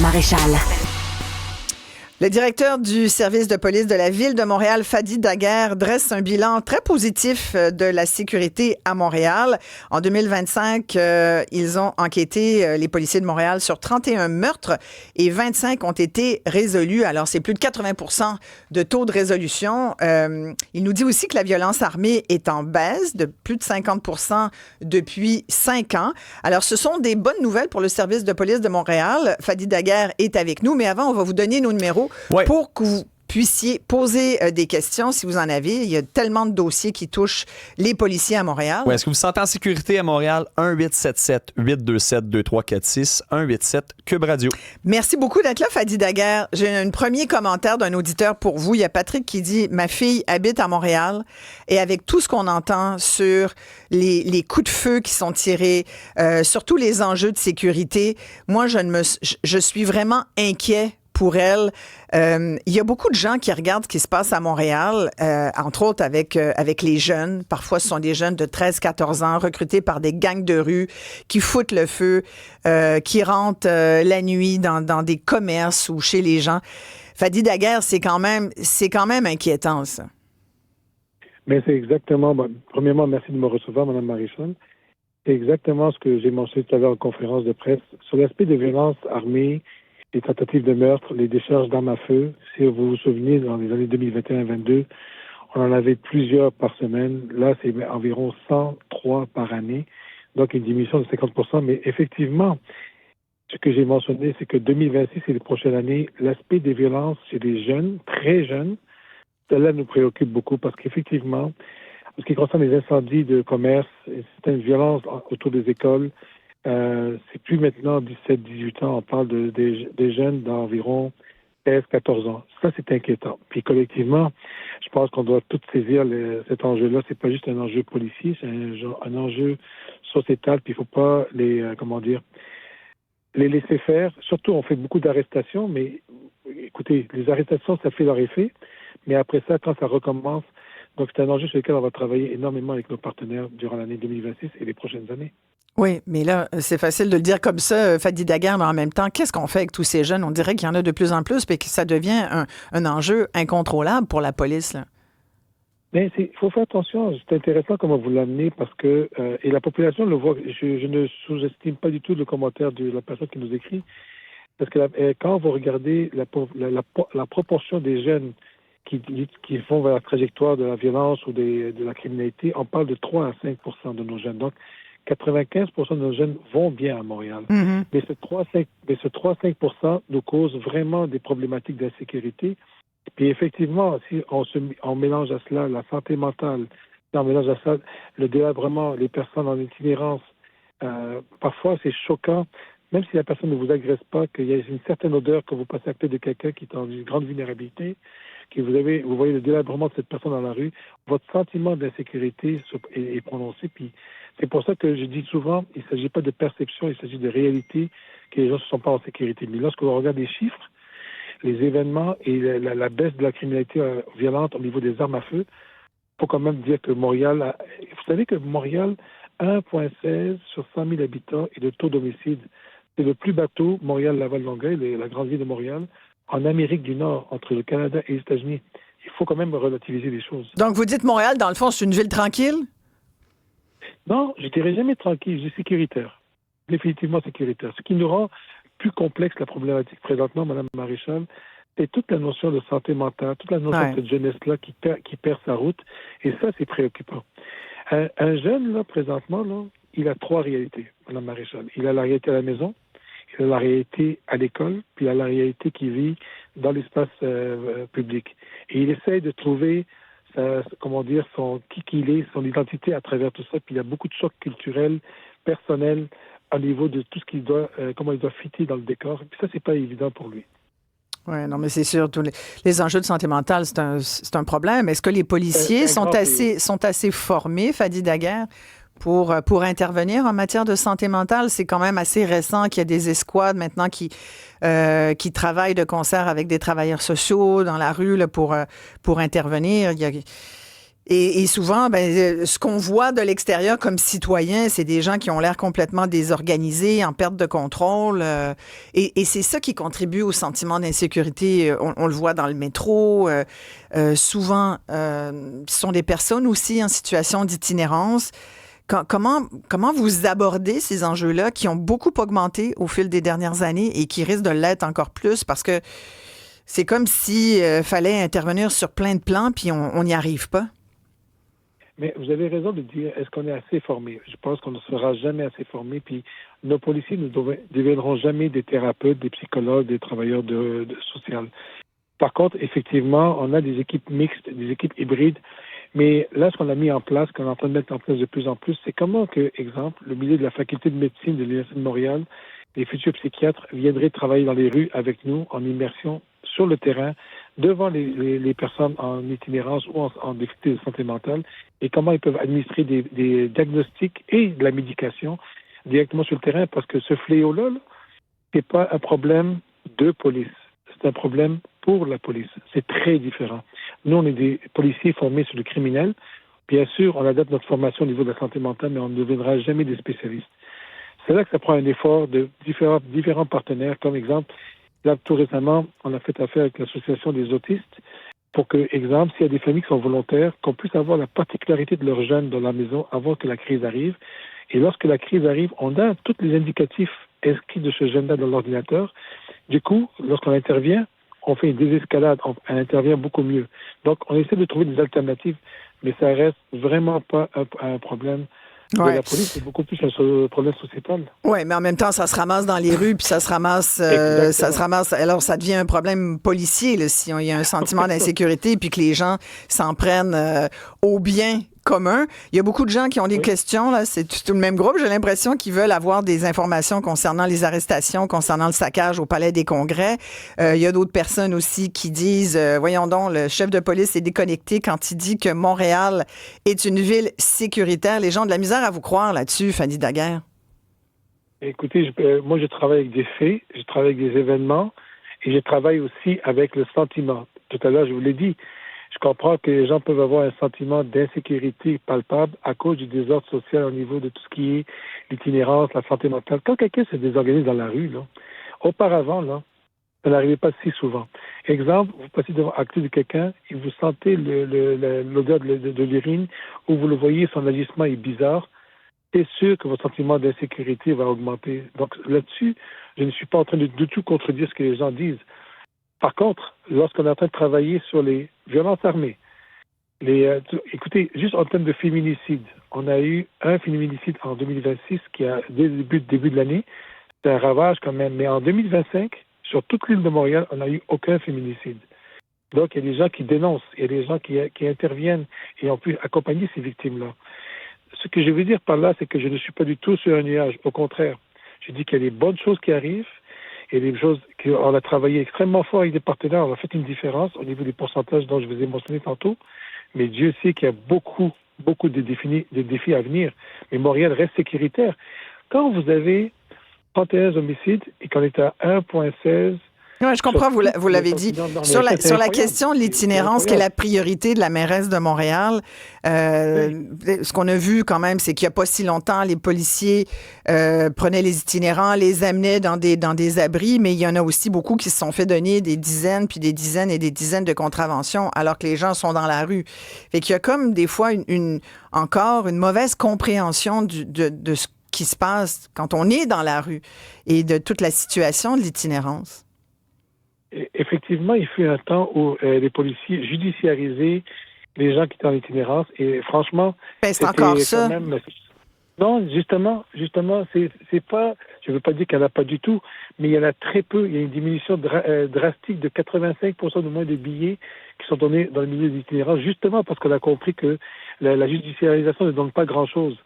Maréchal. Le directeur du service de police de la ville de Montréal, Fadi Daguerre, dresse un bilan très positif de la sécurité à Montréal. En 2025, ils ont enquêté, les policiers de Montréal, sur 31 meurtres et 25 ont été résolus. Alors, c'est plus de 80% de taux de résolution. Il nous dit aussi que la violence armée est en baisse de plus de 50% depuis 5 ans. Alors, ce sont des bonnes nouvelles pour le service de police de Montréal. Fadi Daguerre est avec nous, mais avant, on va vous donner nos numéros. Ouais. Pour que vous puissiez poser des questions si vous en avez. Il y a tellement de dossiers qui touchent les policiers à Montréal. Ouais, est-ce que vous vous sentez en sécurité à Montréal? 1-877-827-2346, 1-87 Radio. Merci beaucoup d'être là, Fadi Daguerre. J'ai un premier commentaire d'un auditeur pour vous. Il y a Patrick qui dit « Ma fille habite à Montréal et avec tout ce qu'on entend sur les coups de feu qui sont tirés, surtout les enjeux de sécurité, moi, je suis vraiment inquiet pour elle. Il y a beaucoup de gens qui regardent ce qui se passe à Montréal, entre autres avec les jeunes. Parfois, ce sont des jeunes de 13-14 ans recrutés par des gangs de rue qui foutent le feu, qui rentrent la nuit dans des commerces ou chez les gens. Fadi Daguerre, c'est quand même inquiétant, ça. Mais c'est exactement... Bon, premièrement, merci de me recevoir, Mme Maréchal. C'est exactement ce que j'ai mentionné tout à l'heure en conférence de presse. Sur l'aspect de violence armée, les tentatives de meurtre, les décharges d'armes à feu. Si vous vous souvenez, dans les années 2021-22, on en avait plusieurs par semaine. Là, c'est environ 103 par année. Donc, une diminution de 50%. Mais effectivement, ce que j'ai mentionné, c'est que 2026 et les prochaines années, l'aspect des violences chez les jeunes, très jeunes, cela nous préoccupe beaucoup parce qu'effectivement, en ce qui concerne les incendies de commerce, c'est une violence autour des écoles. C'est plus maintenant 17-18 ans, on parle des jeunes d'environ 13-14 ans. Ça, c'est inquiétant. Puis collectivement, je pense qu'on doit tous saisir cet enjeu-là. C'est pas juste un enjeu policier, c'est un enjeu sociétal. Puis il faut pas les laisser faire. Surtout, on fait beaucoup d'arrestations, mais écoutez, les arrestations, ça fait leur effet. Mais après ça, quand ça recommence, donc c'est un enjeu sur lequel on va travailler énormément avec nos partenaires durant l'année 2026 et les prochaines années. Oui, mais là, c'est facile de le dire comme ça, Fadi Daguerre, mais en même temps, qu'est-ce qu'on fait avec tous ces jeunes? On dirait qu'il y en a de plus en plus, puis que ça devient un enjeu incontrôlable pour la police, là. Mais il faut faire attention. C'est intéressant comment vous l'amenez parce que, et la population le voit, je ne sous-estime pas du tout le commentaire de la personne qui nous écrit, parce que quand vous regardez la proportion des jeunes qui vont vers la trajectoire de la violence ou de la criminalité, on parle de 3 à 5% de nos jeunes. Donc, 95% de nos jeunes vont bien à Montréal. Mm-hmm. Mais ce 3-5% nous cause vraiment des problématiques d'insécurité. Puis effectivement, si on mélange à cela la santé mentale, si on mélange à cela le délabrement, les personnes en itinérance, parfois c'est choquant, même si la personne ne vous agresse pas, qu'il y a une certaine odeur quand vous passez à côté de quelqu'un qui est en une grande vulnérabilité, que vous voyez le délabrement de cette personne dans la rue, votre sentiment d'insécurité est prononcé. Puis c'est pour ça que je dis souvent, il ne s'agit pas de perception, il s'agit de réalité, que les gens ne se sentent pas en sécurité. Mais lorsque l'on regarde les chiffres, les événements et la baisse de la criminalité violente au niveau des armes à feu, il faut quand même dire que Montréal, vous savez que Montréal, 1,16 sur 100 000 habitants et le taux d'homicide, c'est le plus bas taux, Montréal-Laval-Longueuil, la grande ville de Montréal, en Amérique du Nord, entre le Canada et les États-Unis. Il faut quand même relativiser les choses. Donc, vous dites Montréal, dans le fond, c'est une ville tranquille? Non, je ne dirais jamais tranquille, je dis sécuritaire. Définitivement sécuritaire. Ce qui nous rend plus complexe la problématique présentement, Mme Maréchal, c'est toute la notion de santé mentale, toute la notion de cette jeunesse-là qui perd sa route. Et ça, c'est préoccupant. Un jeune, là, présentement, là, il a 3 réalités, Mme Maréchal. Il a la réalité à la maison, il a la réalité à l'école, puis il a la réalité qu'il vit dans l'espace public. Et il essaye de trouver qui il est, son identité à travers tout ça. Puis il y a beaucoup de chocs culturels, personnels, au niveau de tout ce qu'il doit, comment il doit fitter dans le décor. Puis ça, c'est pas évident pour lui. Oui, non, mais c'est sûr, tous les enjeux de santé mentale, c'est un problème. Est-ce que les policiers sont assez formés, Fadi Daguerre, pour intervenir en matière de santé mentale? C'est quand même assez récent qu'il y a des escouades maintenant qui travaillent de concert avec des travailleurs sociaux dans la rue là, pour intervenir. Et souvent, ce qu'on voit de l'extérieur comme citoyen, c'est des gens qui ont l'air complètement désorganisés, en perte de contrôle. Et c'est ça qui contribue au sentiment d'insécurité. On le voit dans le métro. Souvent, ce sont des personnes aussi en situation d'itinérance. Comment vous abordez ces enjeux-là qui ont beaucoup augmenté au fil des dernières années et qui risquent de l'être encore plus parce que c'est comme si fallait intervenir sur plein de plans puis on n'y arrive pas? Mais vous avez raison de dire, est-ce qu'on est assez formé? Je pense qu'on ne sera jamais assez formé, puis nos policiers ne deviendront jamais des thérapeutes, des psychologues, des travailleurs de social. Par contre, effectivement, on a des équipes mixtes, des équipes hybrides, mais là, ce qu'on a mis en place, qu'on est en train de mettre en place de plus en plus, c'est comment que, exemple, le milieu de la faculté de médecine de l'Université de Montréal, les futurs psychiatres viendraient travailler dans les rues avec nous en immersion sur le terrain, devant les personnes en itinérance ou en difficulté de santé mentale, et comment ils peuvent administrer des diagnostics et de la médication directement sur le terrain, parce que ce fléau-là, c'est pas un problème de police, c'est un problème pour la police. C'est très différent. Nous, on est des policiers formés sur le criminel. Bien sûr, on adapte notre formation au niveau de la santé mentale, mais on ne deviendra jamais des spécialistes. C'est là que ça prend un effort de différents partenaires. Comme exemple, là, tout récemment, on a fait affaire avec l'Association des autistes pour que, exemple, s'il y a des familles qui sont volontaires, qu'on puisse avoir la particularité de leurs jeunes dans la maison avant que la crise arrive. Et lorsque la crise arrive, on a tous les indicatifs inscrits de ce jeune-là dans l'ordinateur. Du coup, lorsqu'on intervient, on fait une désescalade, elle intervient beaucoup mieux. Donc, on essaie de trouver des alternatives, mais ça reste vraiment pas un problème de la police, c'est beaucoup plus un problème sociétal. Oui, mais en même temps, ça se ramasse dans les rues, puis ça se ramasse. Alors, ça devient un problème policier, là, si il y a un sentiment d'insécurité, puis que les gens s'en prennent au bien commun. Il y a beaucoup de gens qui ont des questions, là, c'est tout le même groupe, j'ai l'impression, qui veulent avoir des informations concernant les arrestations, concernant le saccage au Palais des Congrès. Il y a d'autres personnes aussi qui disent, voyons donc, le chef de police est déconnecté quand il dit que Montréal est une ville sécuritaire. Les gens ont de la misère à vous croire là-dessus, Fanny Daguerre. Écoutez, moi, je travaille avec des faits, je travaille avec des événements et je travaille aussi avec le sentiment. Tout à l'heure, je vous l'ai dit, je comprends que les gens peuvent avoir un sentiment d'insécurité palpable à cause du désordre social au niveau de tout ce qui est l'itinérance, la santé mentale. Quand quelqu'un se désorganise dans la rue, là, auparavant, là, ça n'arrivait pas si souvent. Exemple, vous passez devant l'acte de quelqu'un et vous sentez l'odeur de l'urine ou vous le voyez, son agissement est bizarre, c'est sûr que votre sentiment d'insécurité va augmenter. Donc là-dessus, je ne suis pas en train de du tout contredire ce que les gens disent. Par contre, lorsqu'on est en train de travailler sur les violences armées, écoutez, juste en termes de féminicide, on a eu un féminicide en 2026 qui a dès le début de l'année, c'est un ravage quand même, mais en 2025, sur toute l'île de Montréal, on n'a eu aucun féminicide. Donc, il y a des gens qui dénoncent, il y a des gens qui interviennent et ont pu accompagner ces victimes-là. Ce que je veux dire par là, c'est que je ne suis pas du tout sur un nuage. Au contraire, je dis qu'il y a des bonnes choses qui arrivent. Il y a des choses qu'on a travaillé extrêmement fort avec des partenaires. On a fait une différence au niveau des pourcentages dont je vous ai mentionné tantôt. Mais Dieu sait qu'il y a beaucoup de défis à venir. Mais Montréal reste sécuritaire. Quand vous avez 31 homicides et qu'on est à 1,16... Oui, je comprends, vous l'avez dit. Sur la question de l'itinérance, qui est la priorité de la mairesse de Montréal, ce qu'on a vu quand même, c'est qu'il n'y a pas si longtemps, les policiers prenaient les itinérants, les amenaient dans des abris, mais il y en a aussi beaucoup qui se sont fait donner des dizaines, puis des dizaines et des dizaines de contraventions, alors que les gens sont dans la rue. Fait qu'il y a comme des fois encore une mauvaise compréhension de ce qui se passe quand on est dans la rue et de toute la situation de l'itinérance. Effectivement, il fut un temps où les policiers judiciarisaient les gens qui étaient en itinérance et franchement, c'est encore ça. Même... Non, justement, c'est pas. Je ne veux pas dire qu'il n'y en a pas du tout, mais il y en a très peu. Il y a une diminution drastique de 85% de moins de billets qui sont donnés dans le milieu de l'itinérance, justement parce qu'on a compris que la judiciarisation ne donne pas grand-chose.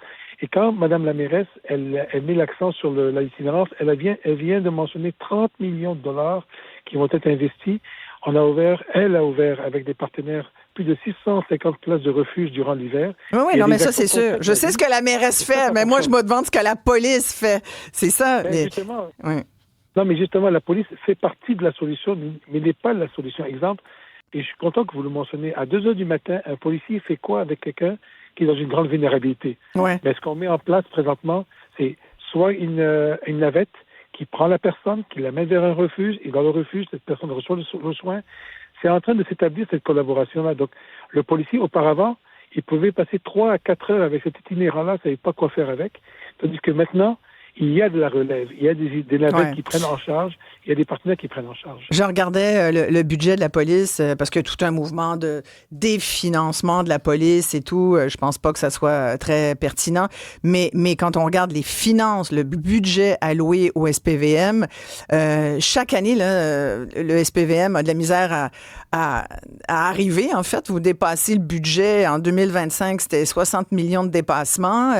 Et quand Mme la mairesse, elle met l'accent sur l'itinérance, elle vient de mentionner 30 millions de dollars qui vont être investis. Elle a ouvert avec des partenaires plus de 650 places de refuge durant l'hiver. Oui, non, mais ça, c'est sûr. Je sais ce que la mairesse fait, mais moi, je me demande ce que la police fait. C'est ça. Justement. Oui. Non, mais justement, la police fait partie de la solution, mais n'est pas la solution. Exemple, et je suis content que vous le mentionnez, à 2 heures du matin, un policier fait quoi avec quelqu'un qui est dans une grande vulnérabilité? Ouais. Mais ce qu'on met en place présentement, c'est soit une navette qui prend la personne, qui la met vers un refuge, et dans le refuge, cette personne reçoit le soin. C'est en train de s'établir cette collaboration-là. Donc, le policier, auparavant, il pouvait passer 3 à 4 heures avec cet itinérant-là, il ne savait pas quoi faire avec. Tandis que maintenant, il y a de la relève, il y a des navettes qui prennent en charge, il y a des partenaires qui prennent en charge. Je regardais le budget de la police parce que tout un mouvement de définancement de la police et tout, je pense pas que ça soit très pertinent, mais quand on regarde les finances, le budget alloué au SPVM, chaque année, là, le SPVM a de la misère à arriver. En fait, vous dépassez le budget. En 2025, c'était 60 millions de dépassements.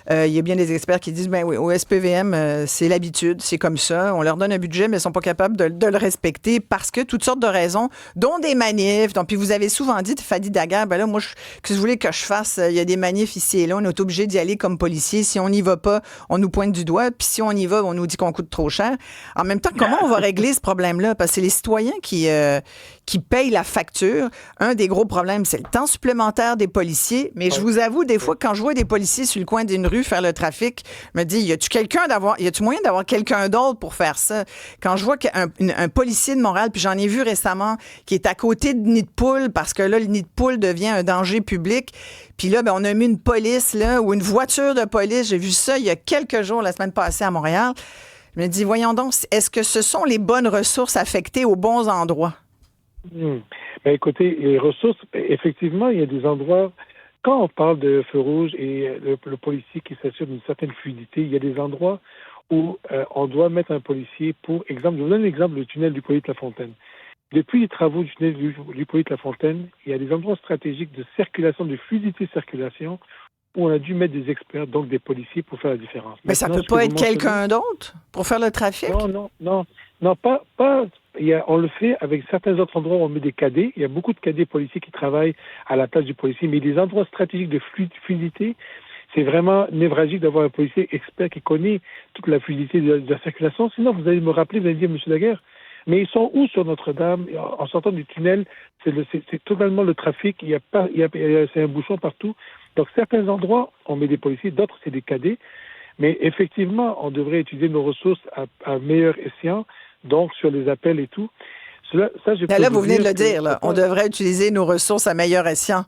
Il y a bien des experts qui disent, ben oui, au SPVM, c'est l'habitude, c'est comme ça. On leur donne un budget, mais ils sont pas capables de le respecter parce que toutes sortes de raisons, dont des manifs. Donc, puis vous avez souvent dit, Fadi Daguerre, ben là, moi, qu'est-ce que vous voulez que je fasse? Il y a des manifs ici et là, on est obligé d'y aller comme policier. Si on n'y va pas, on nous pointe du doigt. Puis si on y va, on nous dit qu'on coûte trop cher. En même temps, comment on va régler ce problème-là? Parce que c'est les citoyens qui payent la facture. Un des gros problèmes, c'est le temps supplémentaire des policiers. Mais je vous avoue, des fois, quand je vois des policiers sur le coin d'une rue faire le trafic, je me dis, y a-tu moyen d'avoir quelqu'un d'autre pour faire ça? Quand je vois qu'un policier de Montréal, puis j'en ai vu récemment, qui est à côté de nid de poule, parce que là, le nid de poule devient un danger public. Puis là, ben, on a mis une police, là, ou une voiture de police. J'ai vu ça il y a quelques jours, la semaine passée à Montréal. Je me dis, voyons donc, est-ce que ce sont les bonnes ressources affectées aux bons endroits? Ben, écoutez, les ressources, effectivement, il y a des endroits, quand on parle de feu rouge et le policier qui s'assure d'une certaine fluidité, il y a des endroits où on doit mettre un policier pour, exemple, je vous donne l'exemple du tunnel du Polyte-La-Fontaine. Depuis les travaux du tunnel du Polyte-La-Fontaine, il y a des endroits stratégiques de circulation, de fluidité de circulation, où on a dû mettre des experts, donc des policiers, pour faire la différence. Mais ça peut pas être quelqu'un d'autre pour faire le trafic? Non, pas. On le fait avec certains autres endroits où on met des cadets. Il y a beaucoup de cadets policiers qui travaillent à la place du policier, mais les endroits stratégiques de fluidité, c'est vraiment névralgique d'avoir un policier expert qui connaît toute la fluidité de la circulation. Sinon, vous allez me rappeler, vous allez dire, M. Daguerre, mais ils sont où sur Notre-Dame? En sortant du tunnel, c'est totalement le trafic. C'est un bouchon partout. Donc, certains endroits, on met des policiers, d'autres, c'est des cadets. Mais effectivement, on devrait utiliser nos ressources à meilleur escient, donc sur les appels et tout. Là, vous venez de le dire, là. On devrait utiliser nos ressources à meilleur escient.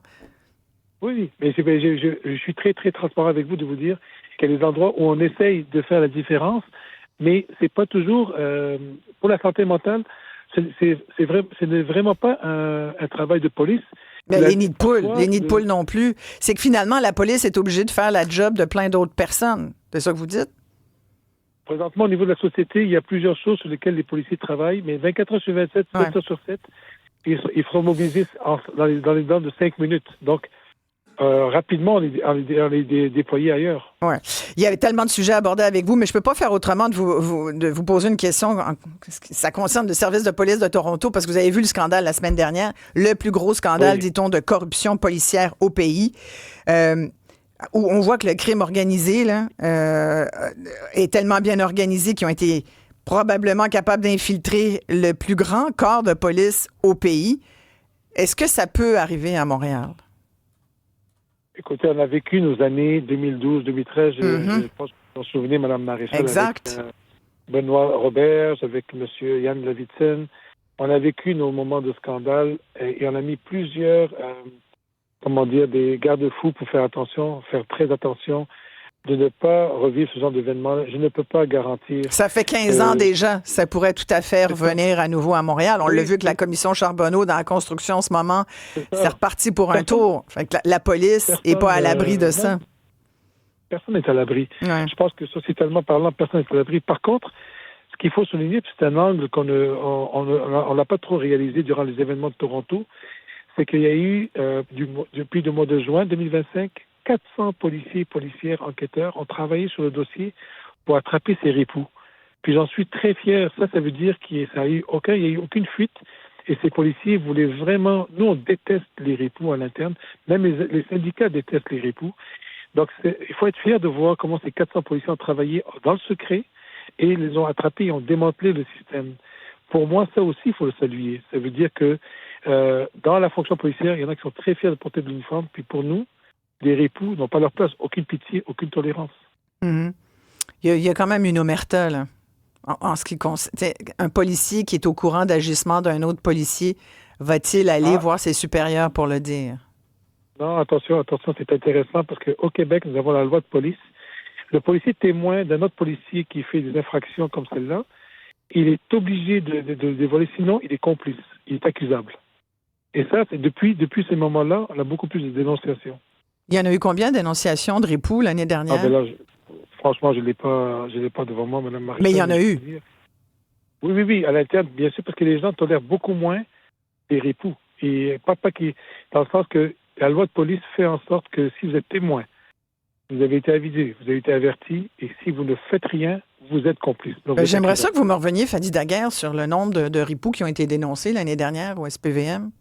Oui, mais je suis très, très transparent avec vous de vous dire qu'il y a des endroits où on essaye de faire la différence, mais c'est pas toujours... pour la santé mentale, ce n'est vraiment pas un travail de police. Mais les nids de poule non plus. C'est que finalement, la police est obligée de faire la job de plein d'autres personnes. C'est ça que vous dites? Présentement, au niveau de la société, il y a plusieurs choses sur lesquelles les policiers travaillent, mais 24 heures sur 27, 7 heures sur 7, ils seront mobilisés dans les temps de 5 minutes. Donc, rapidement, on les déployer ailleurs. Ouais. Il y avait tellement de sujets à aborder avec vous, mais je peux pas faire autrement de vous poser une question. Ça concerne le service de police de Toronto, parce que vous avez vu le scandale la semaine dernière, le plus gros scandale, dit-on, de corruption policière au pays. Où on voit que le crime organisé là, est tellement bien organisé qu'ils ont été probablement capables d'infiltrer le plus grand corps de police au pays. Est-ce que ça peut arriver à Montréal? Écoutez, on a vécu nos années 2012-2013. Je pense que vous vous souvenez, Mme Maréchal, exact. Avec Benoît Robert, avec M. Yann Levitin. On a vécu nos moments de scandale et on a mis plusieurs... des garde-fous pour faire très attention, de ne pas revivre ce genre d'événement. Je ne peux pas garantir... Ça fait 15 ans déjà. Ça pourrait tout à fait revenir à nouveau à Montréal. On l'a vu que la commission Charbonneau, dans la construction en ce moment, c'est reparti pour un tour. Fait que la police n'est pas à l'abri de ça. Personne n'est à l'abri. Ouais. Je pense que sociétalement parlant, personne n'est à l'abri. Par contre, ce qu'il faut souligner, c'est un angle qu'on n'a pas trop réalisé durant les événements de Toronto, c'est qu'il y a eu, depuis le mois de juin 2025, 400 policiers, policières, enquêteurs ont travaillé sur le dossier pour attraper ces ripoux. Puis j'en suis très fier. Ça veut dire qu'il n'y a eu aucune fuite. Et ces policiers voulaient vraiment... Nous, on déteste les ripoux à l'interne. Même les syndicats détestent les ripoux. Donc, il faut être fier de voir comment ces 400 policiers ont travaillé dans le secret et ils les ont attrapés et ont démantelé le système. Pour moi, ça aussi, il faut le saluer. Ça veut dire que dans la fonction policière, il y en a qui sont très fiers de porter de l'uniforme, puis pour nous, les ripoux n'ont pas leur place, aucune pitié, aucune tolérance. Mhm. Il y a quand même une omerta, là, en ce qui concerne. Un policier qui est au courant d'agissement d'un autre policier, va-t-il aller voir ses supérieurs pour le dire? Non, attention, c'est intéressant parce qu'au Québec, nous avons la loi de police. Le policier témoin d'un autre policier qui fait des infractions comme celle-là, il est obligé de dévoiler, sinon il est complice, il est accusable. Et ça, c'est depuis ces moments-là, on a beaucoup plus de dénonciations. Il y en a eu combien de dénonciations de ripoux l'année dernière? Ah ben là, franchement, je l'ai pas devant moi, Mme Marie. Mais il y en a eu. Oui, à l'interne, bien sûr, parce que les gens tolèrent beaucoup moins les ripoux. Et pas qui, dans le sens que la loi de police fait en sorte que si vous êtes témoin, vous avez été avisé, vous avez été averti, et si vous ne faites rien, vous êtes complice. Donc, j'aimerais ça que vous me reveniez, Fadi Daguerre, sur le nombre de ripoux qui ont été dénoncés l'année dernière au SPVM.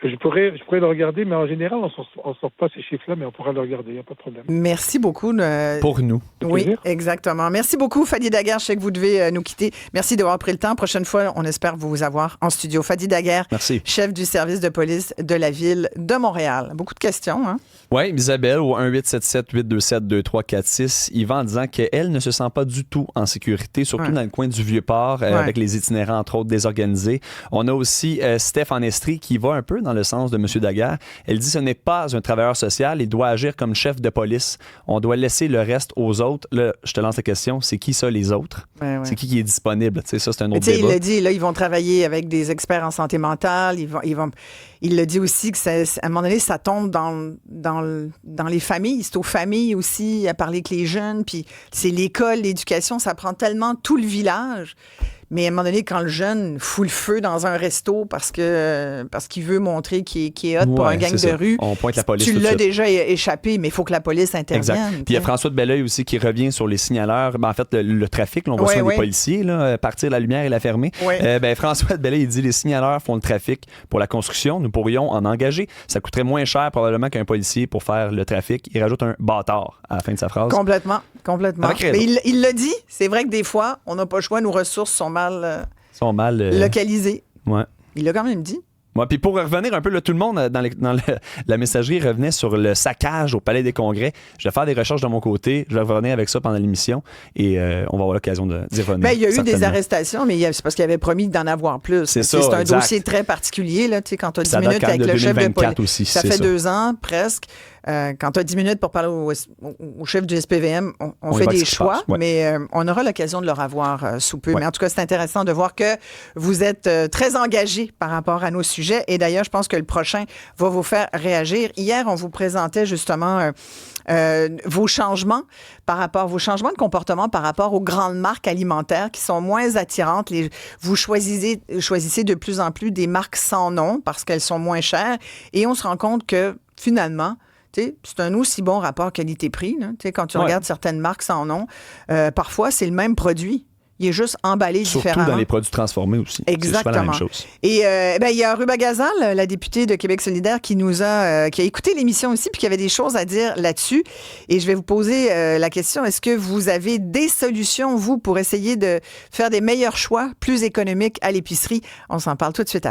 Je pourrais le regarder, mais en général, on ne sort pas ces chiffres-là, mais on pourra le regarder, il n'y a pas de problème. Merci beaucoup. Pour nous. Oui, exactement. Merci beaucoup, Fadi Daguerre. Je sais que vous devez nous quitter. Merci d'avoir pris le temps. Prochaine fois, on espère vous avoir en studio. Fadi Daguerre, merci. Chef du service de police de la Ville de Montréal. Beaucoup de questions, hein? Oui, Isabelle, au 1-877-827-2346, il va en disant qu'elle ne se sent pas du tout en sécurité, surtout dans le coin du Vieux-Port, avec les itinérants, entre autres, désorganisés. On a aussi Steph en Estrie qui va un peu dans le sens de M. Daguerre. Elle dit ce n'est pas un travailleur social, il doit agir comme chef de police. On doit laisser le reste aux autres. Là, je te lance la question, c'est qui ça, les autres? C'est qui est disponible? Tu sais, ça, c'est un autre débat. Il l'a dit, là, ils vont travailler avec des experts en santé mentale. Il le dit aussi que à un moment donné, ça tombe dans les familles. C'est aux familles aussi à parler avec les jeunes. Puis c'est l'école, l'éducation, ça prend tellement tout le village. Mais à un moment donné, quand le jeune fout le feu dans un resto parce qu'il veut montrer qu'il est hot pour un gang de rue, on pointe la police tu tout de l'as suite. déjà échappé, mais il faut que la police intervienne. Exact. Puis il y a François de Belleuil aussi qui revient sur les signaleurs. Ben, en fait, le trafic, là, on voit ça des policiers, là, partir la lumière et la fermer. François de Belleuil, il dit les signaleurs font le trafic pour la construction. Nous pourrions en engager. Ça coûterait moins cher probablement qu'un policier pour faire le trafic. Il rajoute un bâtard à la fin de sa phrase. Complètement. Mais il l'a dit. C'est vrai que des fois, on n'a pas le choix. Nos ressources sont mal localisées. Ouais. Il l'a quand même dit. Ouais, puis pour revenir un peu, là, tout le monde dans la messagerie revenait sur le saccage au Palais des Congrès. Je vais faire des recherches de mon côté. Je vais revenir avec ça pendant l'émission et on va avoir l'occasion d'y revenir. Il y a eu des arrestations, mais c'est parce qu'il avait promis d'en avoir plus. C'est un dossier très particulier. Là, quand tu as 10 minutes avec le chef de police. Aussi, ça fait 2 ans presque. Quand tu as 10 minutes pour parler au chef du SPVM, on fait des choix, mais on aura l'occasion de le revoir sous peu. Mais en tout cas, c'est intéressant de voir que vous êtes très engagés par rapport à nos sujets. Et d'ailleurs, je pense que le prochain va vous faire réagir. Hier, on vous présentait justement vos changements de comportement par rapport aux grandes marques alimentaires qui sont moins attirantes. Vous choisissez de plus en plus des marques sans nom parce qu'elles sont moins chères. Et on se rend compte que finalement, c'est un aussi bon rapport qualité-prix. Là. Quand tu regardes certaines marques sans nom, parfois, c'est le même produit. Il est juste emballé différemment. Surtout dans les produits transformés aussi. Exactement. C'est la même chose. Et il y a Ruba Gazal, la députée de Québec solidaire, qui a écouté l'émission aussi puis qui avait des choses à dire là-dessus. Et je vais vous poser la question, est-ce que vous avez des solutions, vous, pour essayer de faire des meilleurs choix, plus économiques à l'épicerie? On s'en parle tout de suite après.